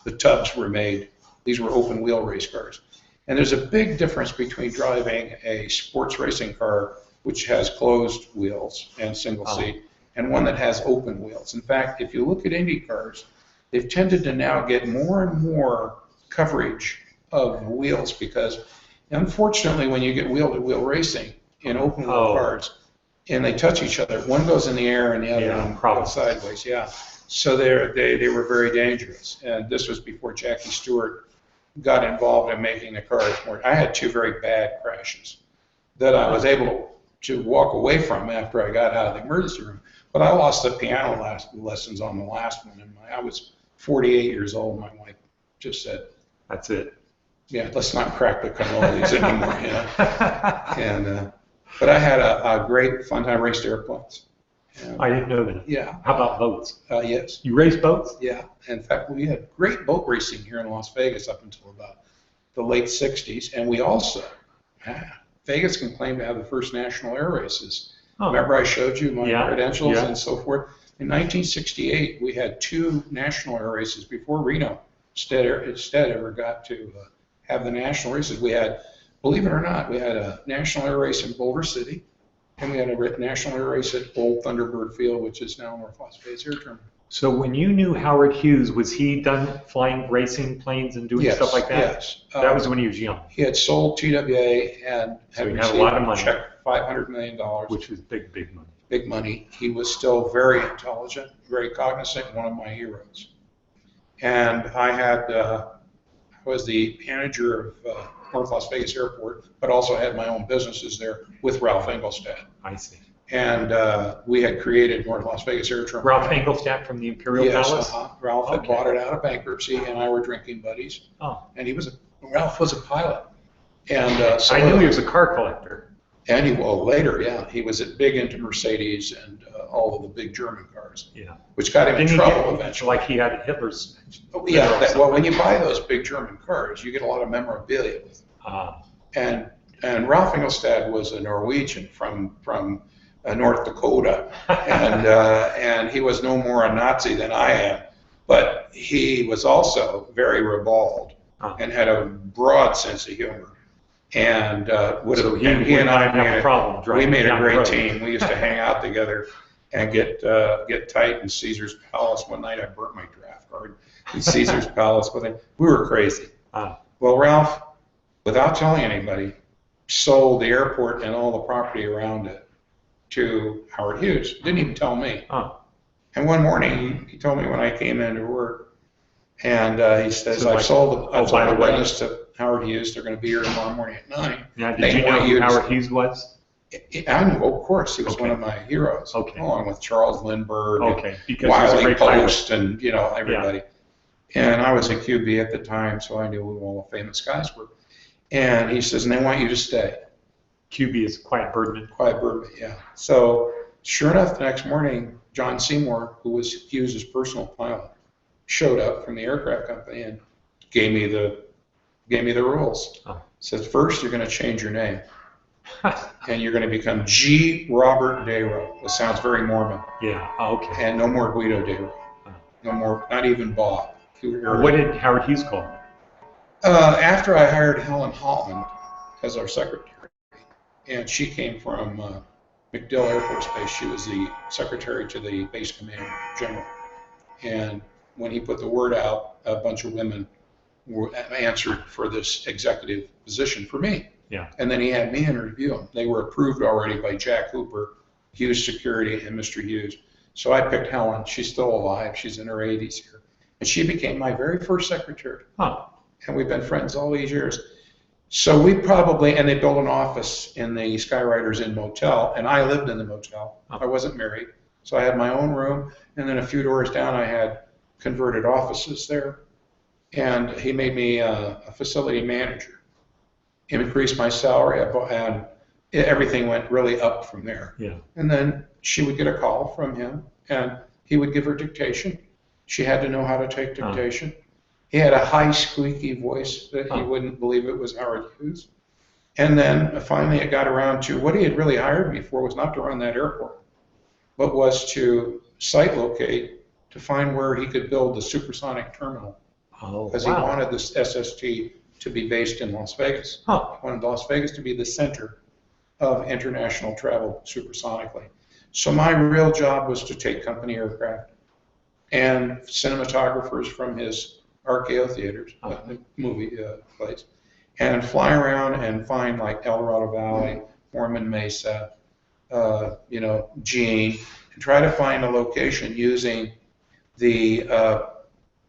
The tubs were made. These were open wheel race cars. And there's a big difference between driving a sports racing car, which has closed wheels and single seat, and one that has open wheels. In fact, if you look at Indy cars, they've tended to now get more and more coverage of wheels because unfortunately when you get wheel-to-wheel racing in open wheel cars and they touch each other, one goes in the air and the other one goes sideways. Yeah, so they were very dangerous, and this was before Jackie Stewart got involved in making the cars more. I had 2 very bad crashes that I was able to walk away from after I got out of the emergency room, but I lost the piano lessons on the last one, and I was 48 years old. My wife just said, "That's it. Yeah, let's not crack the cannolis anymore." You know. And but I had a great fun time. I raced airplanes. And, I didn't know that. Yeah. How about boats? Yes. You raced boats? Yeah. In fact, we had great boat racing here in Las Vegas up until about the late '60s, and we also Vegas can claim to have the first national air races. Oh. Remember I showed you my credentials and so forth? In 1968, we had 2 national air races before Reno instead ever got to have the national races. We had, believe it or not, we had a national air race in Boulder City, And we had a national air race at Old Thunderbird Field, which is now North Las Vegas Air Terminal. So when you knew Howard Hughes, was he done flying racing planes and doing stuff like that? Yes. That was when he was young. He had sold TWA and So had he had a lot of money. check $500 million. Which was big, big money. Big money. He was still very intelligent, very cognizant, one of my heroes. And I was the manager of North Las Vegas Airport, but also had my own businesses there with Ralph Engelstad. I see. And we had created North Las Vegas Air Terminal. Ralph Engelstad from the Imperial Palace? Yes, Ralph had bought it out of bankruptcy, and I were drinking buddies. Oh. And Ralph was a pilot. And so I knew he was a car collector. And later, yeah, he was big into Mercedes and all of the big German cars. Yeah. Which got him in trouble eventually. Like he had Hitler's. Yeah, well, when you buy those big German cars, you get a lot of memorabilia with them. And Ralph Engelstad was a Norwegian from North Dakota, and he was no more a Nazi than I am, but he was also very ribald and had a broad sense of humor. And he and I made a great team. We used to hang out together and get tight in Caesar's Palace. One night I burnt my draft card in Caesar's Palace with him. We were crazy. Well, Ralph, without telling anybody, sold the airport and all the property around it to Howard Hughes. Didn't even tell me. And one morning he told me when I came into work, and he says, I've sold the business to Howard Hughes. They're going to be here tomorrow morning at 9. Now, did you know who Howard Hughes was? I knew, of course. He was one of my heroes, along with Charles Lindbergh, because Wiley Post, and everybody. Yeah. And I was a QB at the time, so I knew who all the famous guys were. And he says, and they want you to stay. QB is Quiet Birdman. Quiet Birdman, yeah. So sure enough, the next morning, John Seymour, who was Hughes' personal pilot, showed up from the aircraft company and gave me the rules. Says, first you're going to change your name, and you're going to become G. Robert Deiro. It sounds very Mormon. Yeah. Okay. And no more Guido Deiro. No more, not even Bob. What did Howard Hughes call him? After I hired Helen Holland as our secretary, and she came from MacDill Air Force Base. She was the secretary to the base commander general. And when he put the word out, a bunch of women answered for this executive position for me. Yeah. And then he had me interview them. They were approved already by Jack Hooper, Hughes Security, and Mr. Hughes. So I picked Helen. She's still alive. She's in her 80s here. And she became my very first secretary. And we've been friends all these years. So and they built an office in the Skyriders Inn Motel, and I lived in the motel. I wasn't married. So I had my own room, and then a few doors down I had converted offices there. And he made me a facility manager. He increased my salary, and everything went really up from there. Yeah. And then she would get a call from him, and he would give her dictation. She had to know how to take dictation. He had a high, squeaky voice that you wouldn't believe it was Howard Hughes. And then finally it got around to what he had really hired me for was not to run that airport, but was to site locate to find where he could build the supersonic terminal. Because he wanted this SST to be based in Las Vegas. He wanted Las Vegas to be the center of international travel supersonically. So my real job was to take company aircraft and cinematographers from his RKO theaters, movie place, and fly around and find like El Dorado Valley, Mormon Mesa, Gene, and try to find a location using the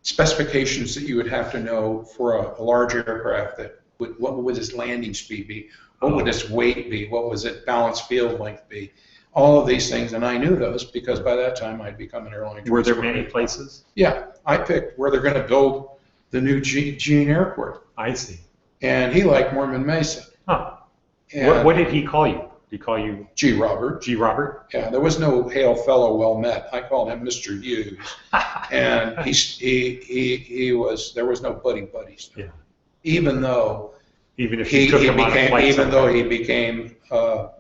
specifications that you would have to know for a large aircraft. What would its landing speed be? What would its weight be? What was its balance field length be? All of these things, and I knew those because by that time I'd become an airline. Were there many places? Yeah, I picked where they're going to build the new Gene Airport. I see. And he liked Mormon Mesa. What did he call you? Did he call you G. Robert? G. Robert? Yeah, there was no hail fellow, well met. I called him Mr. Hughes. And there was no buddy-buddy. Yeah. Even if he took him on a flight even though he became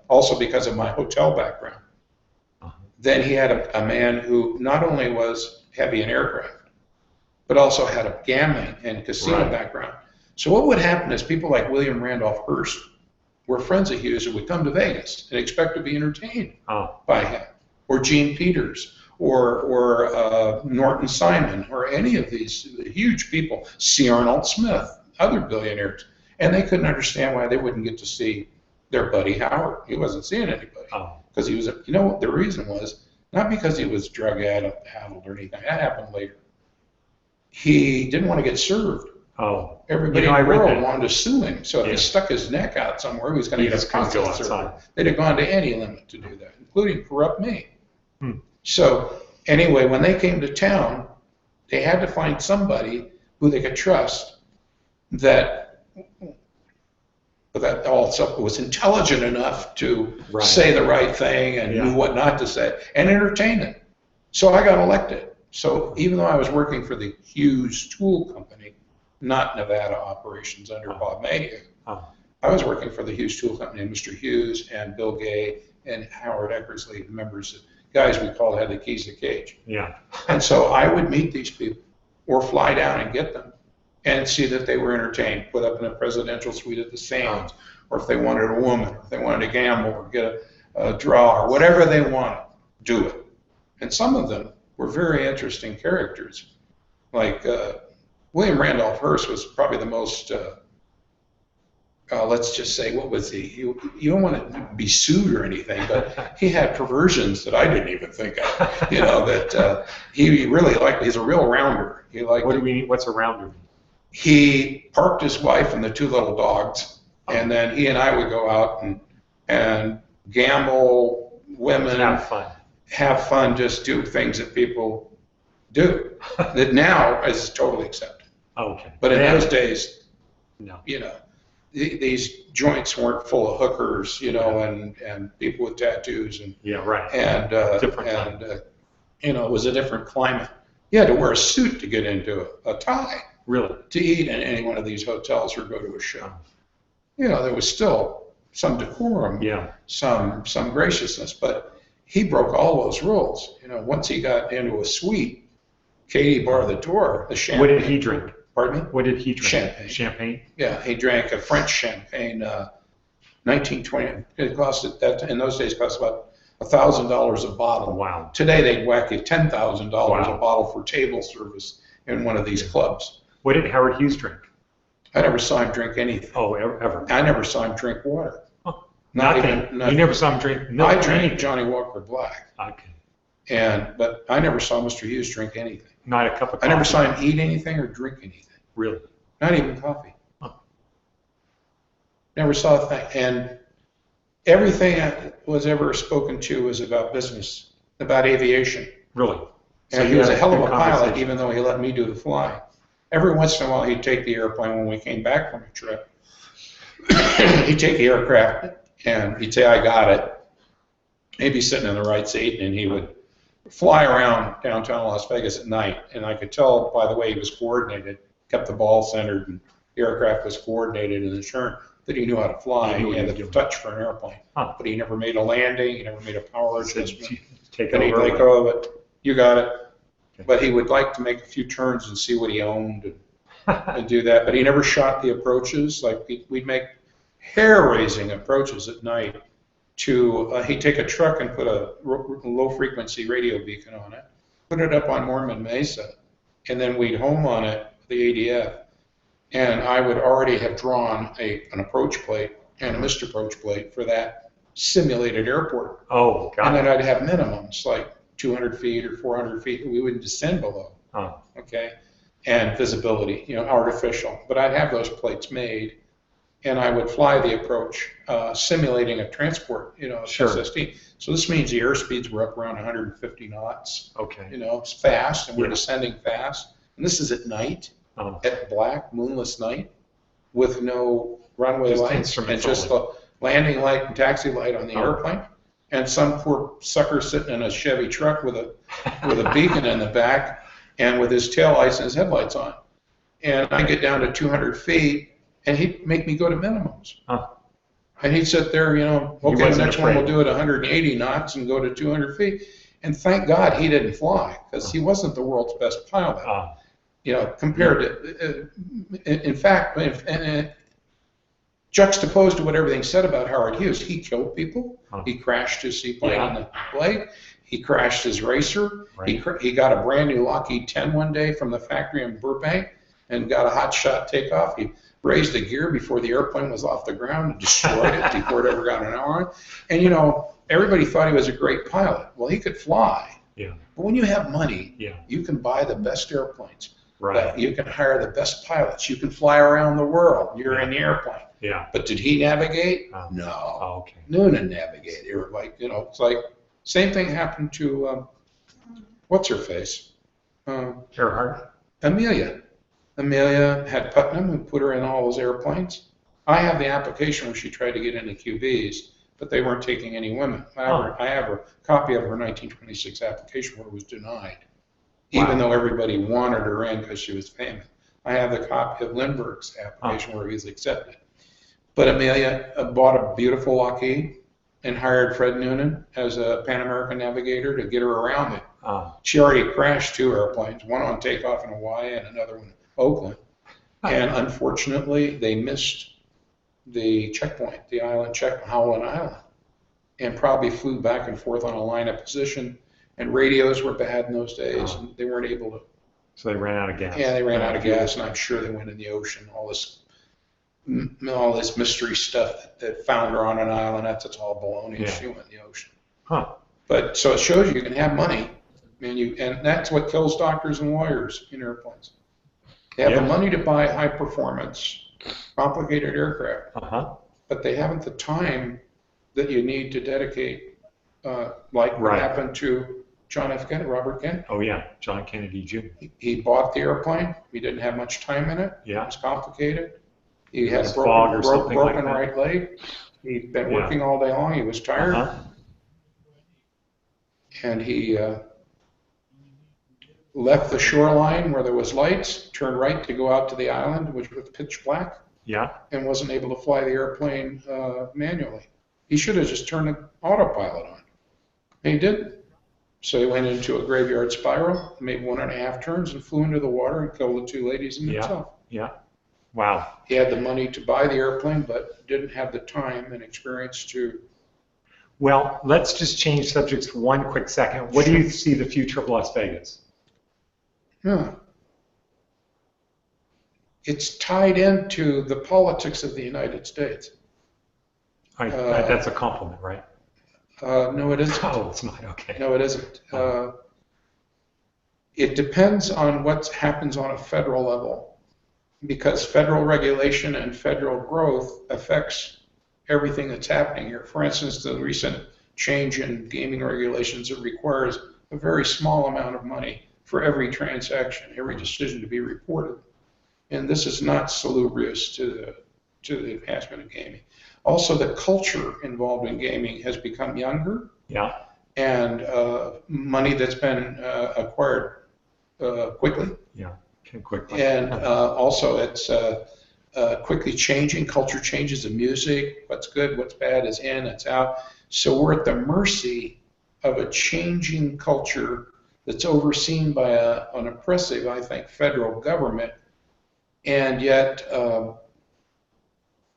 also because of my hotel background. Then he had a man who not only was heavy in aircraft, but also had a gambling and casino background. So what would happen is people like William Randolph Hearst were friends of Hughes who would come to Vegas and expect to be entertained Oh. by him, or Gene Peters, or Norton Simon, or any of these huge people, C. Arnold Smith, other billionaires. And they couldn't understand why they wouldn't get to see their buddy Howard. He wasn't seeing anybody. Because he was, you know what the reason was? Not because he was drug addled or anything. That happened later. He didn't want to get served. Oh. Everybody in the world wanted to sue him. So if he stuck his neck out somewhere, he was going to get a constant server. They'd have gone to any limit to do that, including corrupt me. So anyway, when they came to town, they had to find somebody who they could trust that also was intelligent enough to say the right thing and knew what not to say and entertain them. So I got elected. So even though I was working for the Hughes Tool Company, not Nevada operations under Bob Mayhew, I was working for the Hughes Tool Company, and Mr. Hughes and Bill Gay and Howard Eckersley, the members, guys we called had the keys to the cage. Yeah. And so I would meet these people or fly down and get them and see that they were entertained, put up in a presidential suite at the Sands, or if they wanted a woman, or if they wanted to gamble or get a draw, or whatever they wanted, do it. And some of them were very interesting characters. Like William Randolph Hearst was probably the most, let's just say, what was he? You don't want to be sued or anything, but he had perversions that I didn't even think of. You know, that he really liked. He's a real rounder. He liked. What do we mean? What's a rounder? He parked his wife and the two little dogs, and then he and I would go out and gamble, women, have fun, just do things that people do that now is totally accepted. Okay. But in those days, no. You know, these joints weren't full of hookers, you know, and people with tattoos and and you know, it was a different climate. You had to wear a suit to get into a tie. Really? To eat in any one of these hotels or go to a show. You know, there was still some decorum, some graciousness, but he broke all those rules. You know, once he got into a suite, Katie barred the door, the champagne. What did he drink? Pardon me? What did he drink? Champagne. Champagne? Yeah, he drank a French champagne, 1920. It cost, in those days, cost about $1,000 a bottle. Wow. Today they'd whack you $10,000 a bottle for table service in one of these clubs. What did Howard Hughes drink? I never saw him drink anything. Oh, ever? I never saw him drink water. Oh, Nothing. You never saw him drink milk? I drank Johnny Walker Black. Okay. But I never saw Mr. Hughes drink anything. Not a cup of coffee? I never saw him eat anything or drink anything. Really? Not even coffee. Never saw a thing. And everything that was ever spoken to was about business, about aviation. Really? And he was a hell of a pilot, even though he let me do the flying. Every once in a while, he'd take the airplane when we came back from a trip. He'd take the aircraft and he'd say, I got it. He'd be sitting in the right seat, and he would fly around downtown Las Vegas at night. And I could tell by the way he was coordinated, kept the ball centered, and the aircraft was coordinated in the turn, that he knew how to fly. He had the touch for an airplane. But he never made a landing. He never made a power adjustment. And he'd let go of it. You got it. But he would like to make a few turns and see what he owned and do that. But he never shot the approaches. Like we'd make hair-raising approaches at night to, he'd take a truck and put a low-frequency radio beacon on it, put it up on Mormon Mesa, and then we'd home on it, the ADF, and I would already have drawn an approach plate and a missed approach plate for that simulated airport. Oh, God. And then I'd have minimums, like 200 feet or 400 feet, we wouldn't descend below, okay? And visibility, you know, artificial. But I'd have those plates made, and I would fly the approach, simulating a transport, you know, SST. So this means the airspeeds were up around 150 knots. Okay. You know, it's fast, and we're descending fast. And this is at night, at black, moonless night, with no runway lights, and just the landing light and taxi light on the airplane. And some poor sucker sitting in a Chevy truck with a beacon in the back and with his taillights and his headlights on. And I get down to 200 feet, and he'd make me go to minimums. And he'd sit there, you know, okay, the next one we'll do it 180 knots and go to 200 feet. And thank God he didn't fly, because he wasn't the world's best pilot. You know, compared to, in fact, juxtaposed to what everything said about Howard Hughes, he killed people. Huh. He crashed his seaplane Yeah. in the lake. He crashed his racer. Right. He got a brand new Lockheed 10 one day from the factory in Burbank and got a hot shot takeoff. He raised the gear before the airplane was off the ground and destroyed it before it ever got an hour on. And, you know, everybody thought he was a great pilot. Well, he could fly. Yeah. But when you have money, Yeah. you can buy the best airplanes. Right. You can hire the best pilots. You can fly around the world. You're Yeah. in the airplane. Yeah. But did he navigate? No. Oh, okay. Noonan navigated. Or like, you know, it's like same thing happened to what's her face? Earhart. Amelia. Amelia had Putnam who put her in all those airplanes. I have the application where she tried to get into QBs, but they weren't taking any women. I have a copy of her 1926 application where it was denied, even though everybody wanted her in because she was famous. I have the copy of Lindbergh's application where he was accepted. But Amelia bought a beautiful Lockheed and hired Fred Noonan as a Pan American navigator to get her around it. She already crashed 2 airplanes, one on takeoff in Hawaii and another one in Oakland. And unfortunately, they missed the checkpoint, the island check, Howland Island, and probably flew back and forth on a line of position. And radios were bad in those days, and they weren't able to. So they ran out of gas. Yeah, they ran out of gas, and I'm sure they went in the ocean. All this mystery stuff that found her on an island, that's all baloney. Yeah. She went in the ocean. Huh. But so it shows you can have money, and that's what kills doctors and lawyers in airplanes. They have the money to buy high performance, complicated aircraft, but they haven't the time that you need to dedicate, like what happened to John F. Kennedy, Robert Kennedy. Oh yeah, John Kennedy Jr. He bought the airplane. He didn't have much time in it. Yeah. It was complicated. He had a fog or something like broken that. right leg. He'd been working all day long. He was tired. And he left the shoreline where there was lights, turned right to go out to the island, which was pitch black, and wasn't able to fly the airplane manually. He should have just turned the autopilot on. And he didn't. So he went into a graveyard spiral, made 1.5 turns, and flew into the water and killed the 2 ladies and himself. Yeah. Wow. He had the money to buy the airplane, but didn't have the time and experience to. Well, let's just change subjects for one quick second. What do you see the future of Las Vegas? It's tied into the politics of the United States. That's a compliment, right? No, it isn't. Oh, it's not. Okay. No, it isn't. It depends on what happens on a federal level, because federal regulation and federal growth affects everything that's happening here. For instance, the recent change in gaming regulations, it requires a very small amount of money for every transaction, every decision to be reported. And this is not salubrious to the advancement of gaming. Also, the culture involved in gaming has become younger. Yeah. And money that's been acquired quickly. Yeah, quickly. And also it's quickly changing. Culture changes in music. What's good, what's bad is in, it's out. So we're at the mercy of a changing culture that's overseen by an oppressive, I think, federal government. And yet,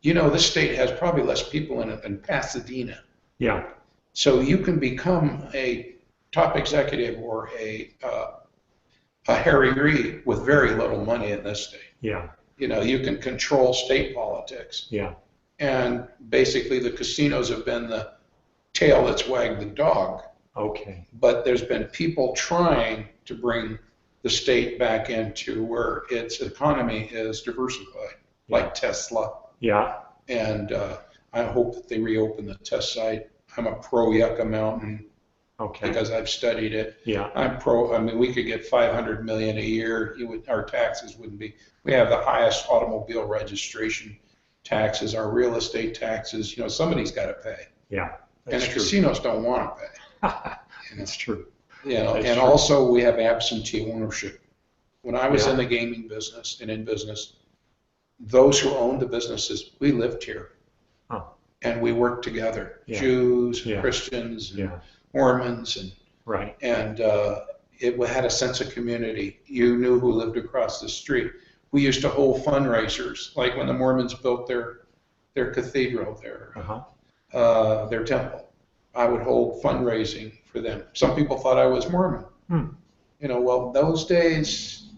this state has probably less people in it than Pasadena. Yeah. So you can become a top executive or a Harry Reid with very little money in this state. Yeah. You can control state politics. Yeah. And basically the casinos have been the tail that's wagged the dog. Okay. But there's been people trying to bring the state back into where its economy is diversified, like Tesla. Yeah. And I hope that they reopen the test site. I'm a pro Yucca Mountain because I've studied it. Yeah. I'm pro. I mean, we could get $500 million a year. Our taxes wouldn't be. We have the highest automobile registration taxes. Our real estate taxes. Somebody's got to pay. Yeah. And the casinos don't want to pay. That's true. And true. Also we have absentee ownership. When I was in the gaming business and in business, those who owned the businesses, we lived here. And we worked together, Jews, Christians, and Mormons, and it had a sense of community. You knew who lived across the street. We used to hold fundraisers, like when the Mormons built their their cathedral, their temple. I would hold fundraising for them. Some people thought I was Mormon. Well, those days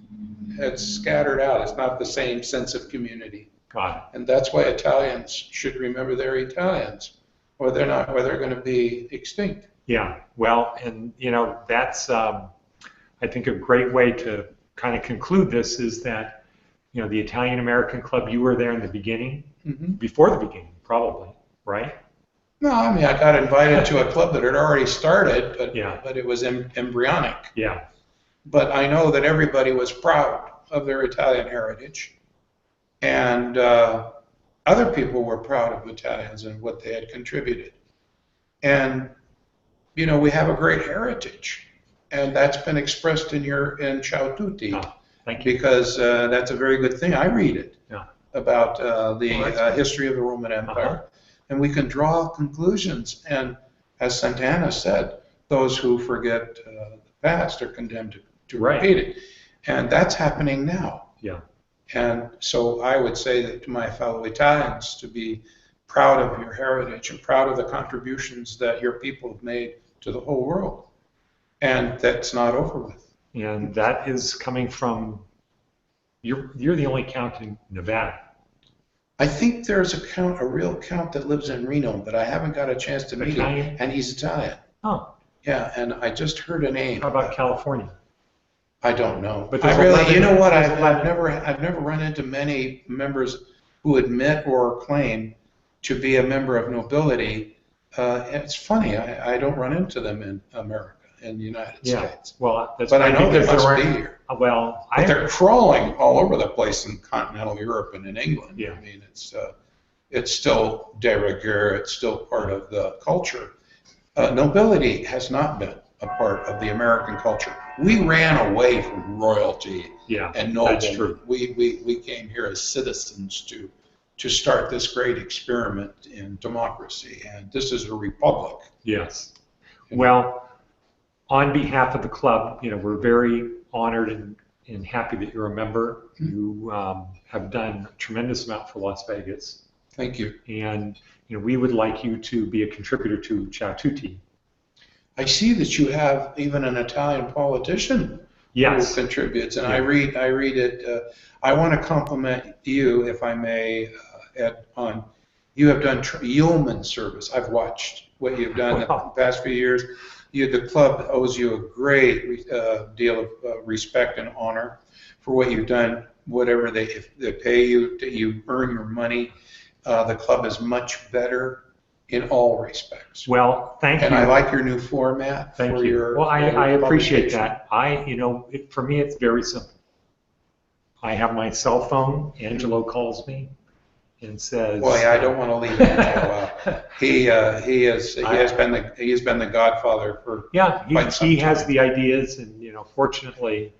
it's scattered out. It's not the same sense of community. Got it. And that's why Italians should remember they're Italians, or they're going to be extinct. Yeah, well, and that's I think a great way to kind of conclude this is that the Italian American Club, you were there in the beginning, before the beginning, probably, right? No, I mean I got invited to a club that had already started, but it was embryonic. Yeah. But I know that everybody was proud of their Italian heritage, and other people were proud of Italians and what they had contributed. And we have a great heritage, and that's been expressed in Ciao Tutti. Oh, thank you. Because that's a very good thing. I read it about the history of the Roman Empire, and we can draw conclusions. And as Santana said, those who forget the past are condemned to repeat it, and that's happening now. Yeah. And so I would say that to my fellow Italians to be proud of your heritage and proud of the contributions that your people have made to the whole world. And that's not over with. And that is coming from, you're the only count in Nevada. I think there's a real count that lives in Reno, but I haven't got a chance to meet him. And he's Italian. Oh. Yeah, and I just heard a name. How about California? I don't know. But I really, you know what? I've never run into many members who admit or claim to be a member of nobility. It's funny. I don't run into them in America, in the United States. Well, that's but I know they must be here. Well, but they're crawling all over the place in continental Europe and in England. Yeah. I mean, it's still de rigueur. It's still part of the culture. Nobility has not been a part of the American culture. We ran away from royalty and noblemen. That's true. We came here as citizens to start this great experiment in democracy, and this is a republic. Yes. Well, on behalf of the club, we're very honored and happy that you're a member. You have done a tremendous amount for Las Vegas. Thank you. And we would like you to be a contributor to Ciao Tutti. I see that you have even an Italian politician who contributes, and I read it. I want to compliment you, if I may, Ed, on you have done yeoman service. I've watched what you've done in the past few years. The club owes you a great deal of respect and honor for what you've done. Whatever they pay you, you earn your money. The club is much better in all respects. Well, thank you. And I like your new format. Thank you. Well, I appreciate that. For me, it's very simple. I have my cell phone. Angelo calls me and says, "Boy, I don't want to leave Angelo out. He has been the godfather for quite some he time. has the ideas, and fortunately,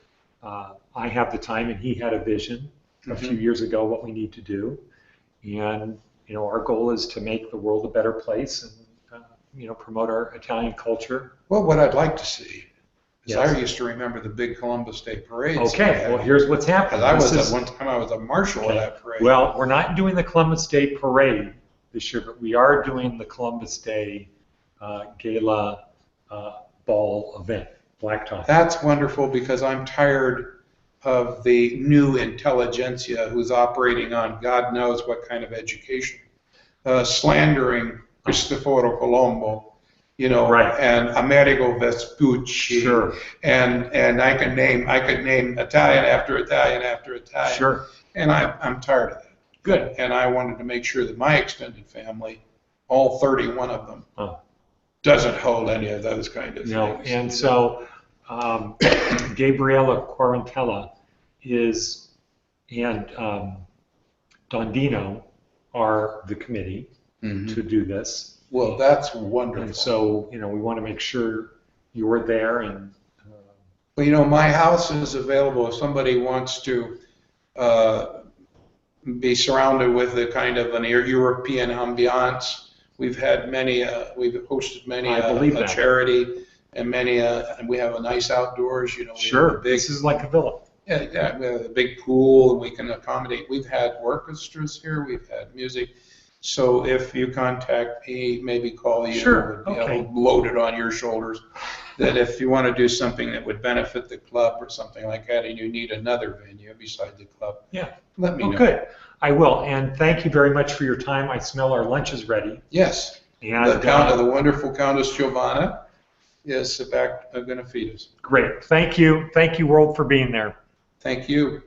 I have the time, and he had a vision a few years ago what we need to do, and our goal is to make the world a better place and promote our Italian culture." Well, what I'd like to see is I used to remember the big Columbus Day parades. Okay, well, here's what's happening. One time I was a marshal of that parade. Well, we're not doing the Columbus Day parade this year, but we are doing the Columbus Day gala ball event, Blacktop. That's wonderful, because I'm tired of the new intelligentsia who's operating on God knows what kind of education, slandering Cristoforo Colombo, and Amerigo Vespucci, and I could name Italian after Italian after Italian. Sure. And I'm tired of that. Good. And I wanted to make sure that my extended family, all 31 of them, doesn't hold any of those kind of things. And so Gabriella Quarantella and Dondino are the committee to do this. Well, that's wonderful. And so, we want to make sure you're there. And well, my house is available if somebody wants to be surrounded with a kind of an European ambiance. We've had many. We've hosted many a charity, and many. And we have a nice outdoors. Sure. This is like a villa. Yeah, we have a big pool, and we can accommodate. We've had orchestras here. We've had music. So if you contact me, maybe call you, Sure, it would be okay. loaded on your shoulders, that if you want to do something that would benefit the club or something like that, and you need another venue beside the club, Yeah. let me know. Good. I will. And thank you very much for your time. I smell our lunch is ready. Yes. And The wonderful Countess Giovanna is going to feed us. Great. Thank you. Thank you, World, for being there. Thank you.